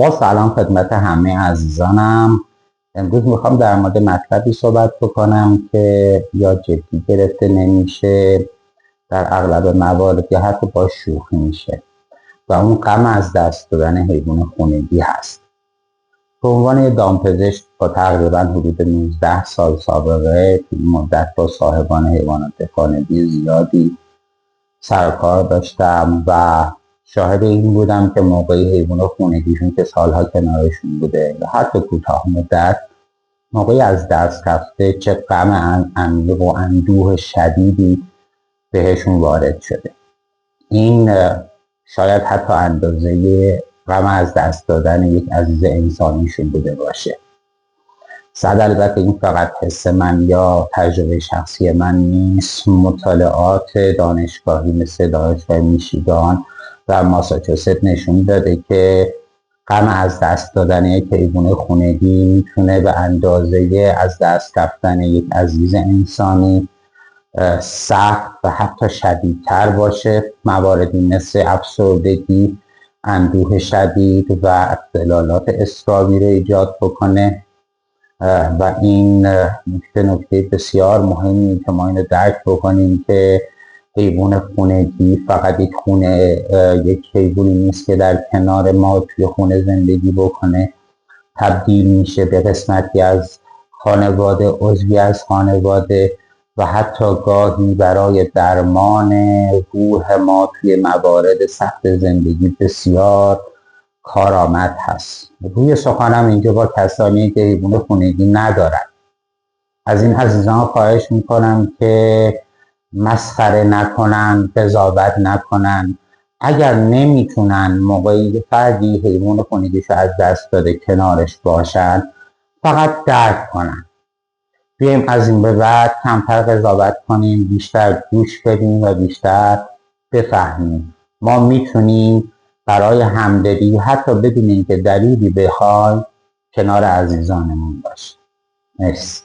با سلام خدمت همه عزیزانم. امروز میخوام در مورد مطلبی صحبت بکنم که یا جدی گرفته نمیشه، در اغلب موارد یا حتی با شوخی میشه و اون غم از دست دادن حیوان خونگی هست. به عنوان یه دامپزشک با تقریبا حدود 19 سال سابقه تو این مدت با صاحبان حیوانات خانگی زیادی سرکار داشتم و شاهد این بودم که موقعی حیوان خونگیشون که سالها کنارشون بوده و حتی کوتاه مدت موقعی از دست رفته چه غم عمیق و اندوه شدیدی بهشون وارد شده. این شاید حتی اندازه غم از دست دادن یک عزیز انسانیشون بوده باشه. صد البته این فقط حس من یا تجربه شخصی من نیست. مطالعات دانشگاهی مثل دانشگاه میشیگان و ماساچوست نشون داده که غم از دست دادن یک حیوان خونگی میتونه به اندازه از دست رفتن یک عزیز انسانی سخت و حتی شدیدتر باشه. مواردی مثل افسردگی، اندوه شدید و اختلالات اضطرابی رو ایجاد بکنه و این نکته بسیار مهمی که ما اینو درک بکنیم که حیوان خونگی فقط یک حیوانی نیست که در کنار ما توی خونه زندگی بکنه، تبدیل میشه به قسمتی از خانواده، عضوی از خانواده و حتی گاهی برای درمان روح ما توی موارد سخت زندگی بسیار کارآمد هست. روی سخنم اینجا با کسانی که حیوان خونگی ندارن. از این عزیزان خواهش میکنم که مسخره نکنن، قضاوت نکنن. اگر نمیتونن موقعی فردی حیوان خونگیشو از دست داده کنارش باشن، فقط درک کنن. بیایم از این به بعد کمتر قضاوت کنیم، بیشتر گوش بدیم و بیشتر بفهمیم. ما میتونیم برای همدلی حتی بدون اینکه دلیلی بخوایم کنار عزیزانمون باشیم. مرسی.